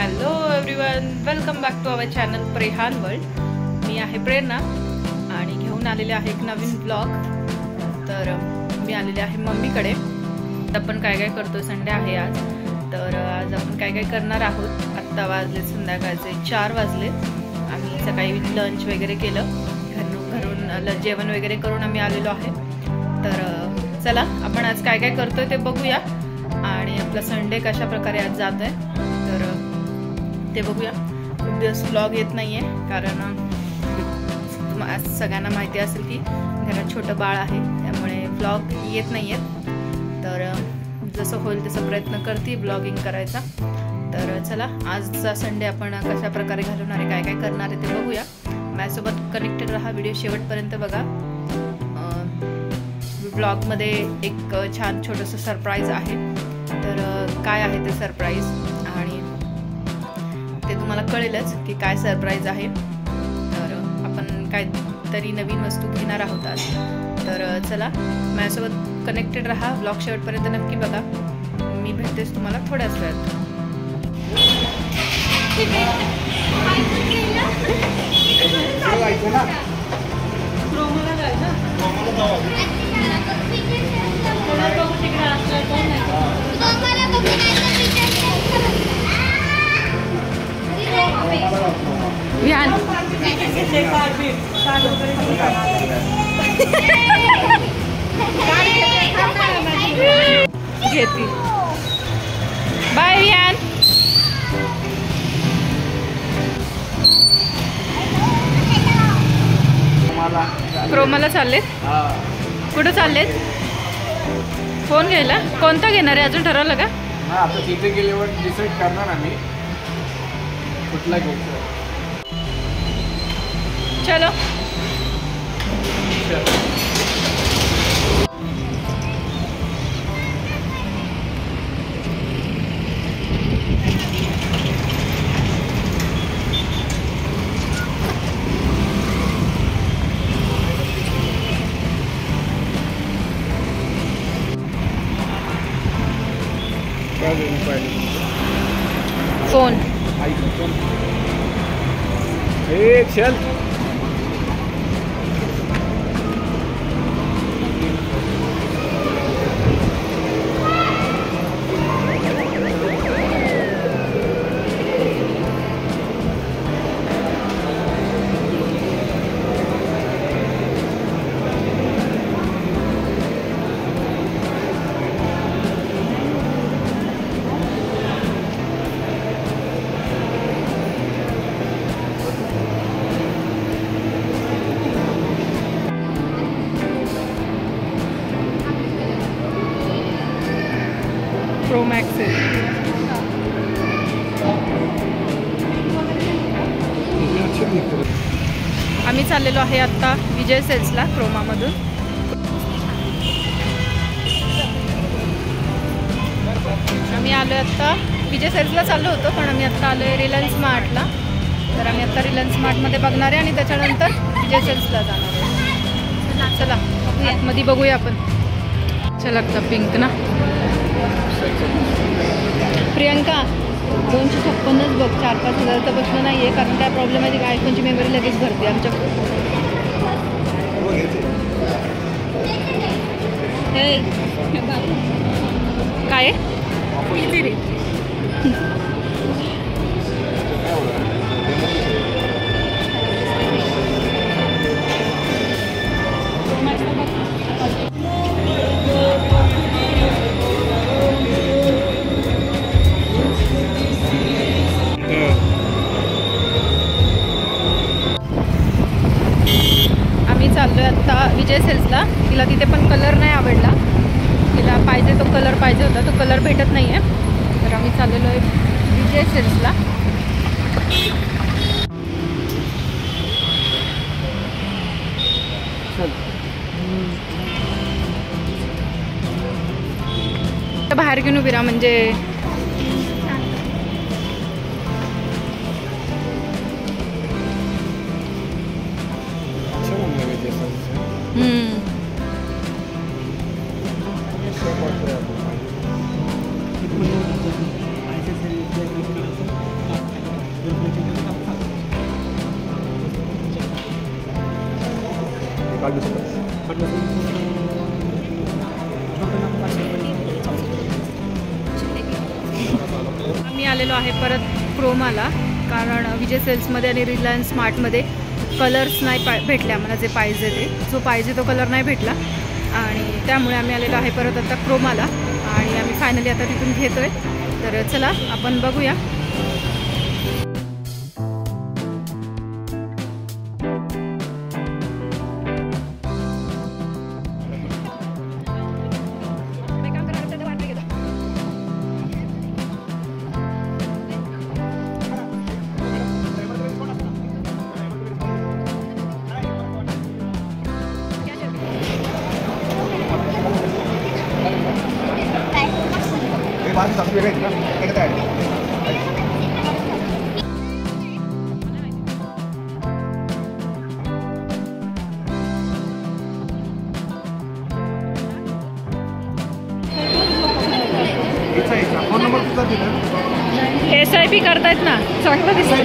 Hello everyone, welcome back to our channel प्रेहान world. मी आहे प्रेरणा आणि घेऊन आलेले आहे एक नवीन ब्लॉग। तर मी आलेले आहे मम्मीकडे। आपण काय काय करतो, संडे आहे आज, तर आज आपण काय काय करणार आहोत। आत्ता वाजले संध्याकाळचे 4 वाजले। आम्ही सकाळी लंच वगैरे केलं, घरून जेवण वगैरे करून आम्ही आलेलो आहे। तर चला आपण आज काय काय करतोय ते बघूया आणि आपला संडे कशा प्रकारे आज जात आहे तर ते बघूया। खूप दिवस व्लॉग येत नाहीये कारण सगळ्यांना माहिती असेल की घरात छोटं बाळ आहे, त्यामुळे व्लॉग येत नाहीयेत। तर जसं होईल तसं प्रयत्न करते व्लॉगिंग करायचा। तर चला आजचा संडे आपण कशा प्रकारे घालवणार आहे, काय काय करणार आहे ते बघूया। माझ्यासोबत कनेक्टेड राहा, व्हिडिओ शेवटपर्यंत बघा। ब्लॉगमध्ये एक छान छोटंसं सरप्राईज आहे, तर काय आहे ते सरप्राईज आणि ते तुम्हाला कळेलच की काय सरप्राईज आहे। तर आपण काहीतरी नवीन वस्तू घेणार आहोत आज। तर चला माझ्यासोबत कनेक्टेड राहा, ब्लॉग शेवटपर्यंत नक्की बघा। मी भेटतेच तुम्हाला थोड्याच वेळात। घेती बाय विहान। क्रोमाला चाललेत? कुठं चाललेत? फोन घ्यायला? कोणता घेणार आहे अजून ठरवलं का? आता तिथे गेल्यावर डिसाईड करणार आम्ही कुठला घ्यायचा। चलो फोन चल प्रो मॅक्स आहे। आम्ही चाललेलो आहे आता विजय सेल्सला क्रोमामधून। आम्ही आलो आता विजय सेल्सला चाललो होतो, पण आम्ही आता आलो आहे रिलायन्स मार्टला। तर आम्ही आता रिलायन्स मार्टमध्ये बघणार आहे आणि त्याच्यानंतर विजय सेल्सला जाणार आहे। चला आतमध्ये बघूया आपण। चला पिंक ना प्रियंका 256च बघ, 4-5 हजारचा प्रश्न नाही आहे, कारण काय प्रॉब्लेम आहे की आयफोनची मेमरी लगेच भरते आमच्या। काय चाललोय आता विजय सेल्सला। तिला तिथे पण कलर नाही आवडला, तिला पाहिजे तो कलर पाहिजे होता, तो कलर भेटत नाही आहे। तर आम्ही चाललेलो आहे विजय सेल्सला। बाहेर घेऊन उभी राहा म्हणजे आम्ही आलेलो आहे परत क्रोमाला, कारण विजय सेल्समध्ये आणि रिलायन्स स्मार्टमध्ये कलर्स नाही भेटले आम्हाला जे पाहिजे ते. जो पाहिजे तो कलर नाही भेटला आणि त्यामुळे आम्ही आलेलो आहे परत आता क्रोमाला आणि आम्ही फायनली आता तिथून घेतोय. तर चला आपण बघूया. SIP करतायत ना, चांगलं दिसतं.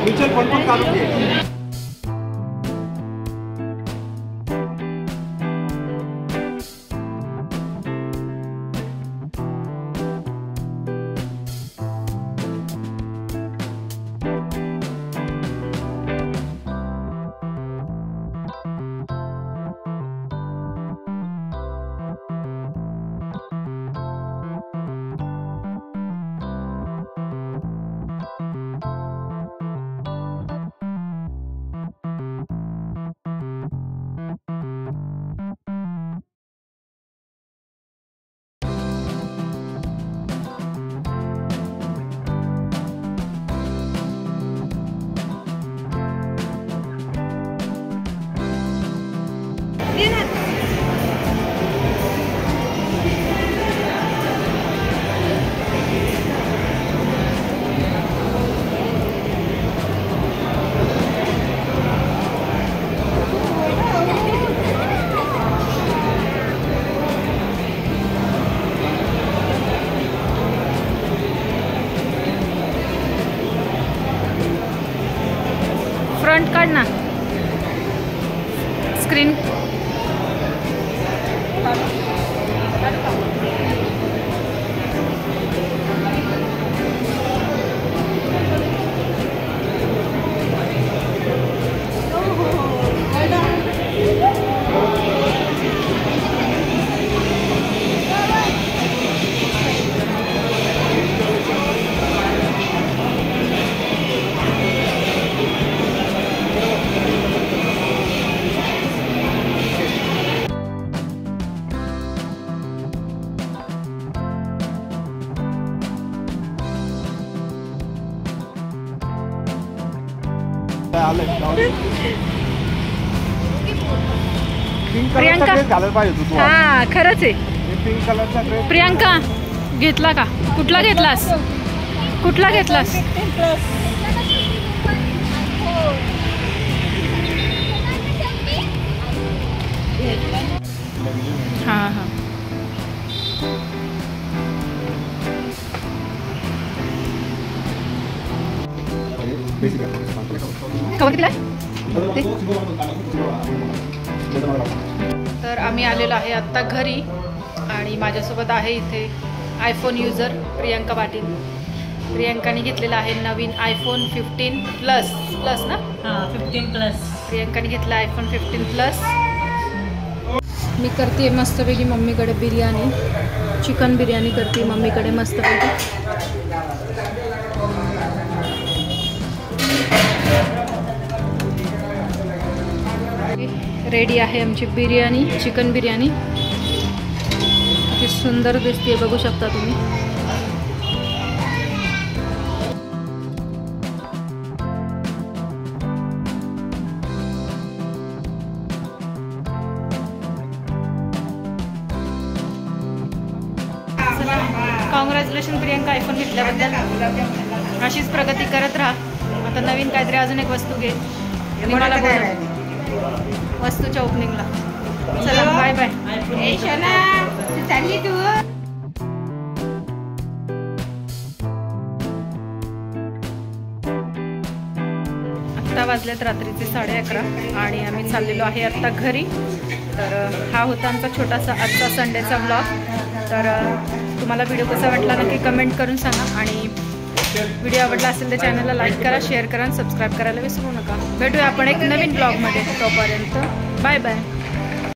म्युच्युअल फंड पण काढून घे. फ्रंट काढ ना स्क्रीन. प्रियांका हा खरंच आहे. पिंक कलरचा ड्रेस प्रियांका घेतला का? कुठला घेतलास? कुठला घेतलास? हां हां कवर कितीला? तर आम्ही आलेलो आहे आत्ता घरी आणि माझ्यासोबत आहे इथे आयफोन युजर प्रियांका पाटील. प्रियांकाने घेतलेला आहे नवीन आयफोन 15 प्लस ना. हां 15 प्लस. प्रियांकाने घेतला आयफोन 15 प्लस. मी करते मस्तपैकी मम्मीकडे बिर्याणी, चिकन बिर्याणी करते मम्मीकडे मस्तपैकी. रेडी आहे आमची बिर्याणी, चिकन बिर्याणी. किती सुंदर दिसते बघू शकता तुम्ही. कॉंग्रॅच्युलेशन प्रियांका आयफोन घेतल्याबद्दल. अशीच प्रगती करत राहा. आता नवीन काहीतरी अजून एक वस्तू घे आणि मला बोलव वस्तूच्या ओपनिंगला. चला बाय बाय. आता आता वाजलेत रात्रीचे 11:30 आणि आम्ही चाललेलो आहे आत्ता घरी. तर हा होता आमचा छोटासा आजचा संडेचा ब्लॉग. तर तुम्हाला व्हिडिओ कसा वाटला नक्की कमेंट करून सांगा आणि व्हिडिओ आवडला असेल तर चॅनलला लाईक करा, शेअर करा आणि सबस्क्राईब करायला विसरू नका. भेटूया आपण एक नवीन ब्लॉगमध्ये. तोपर्यंत बाय बाय.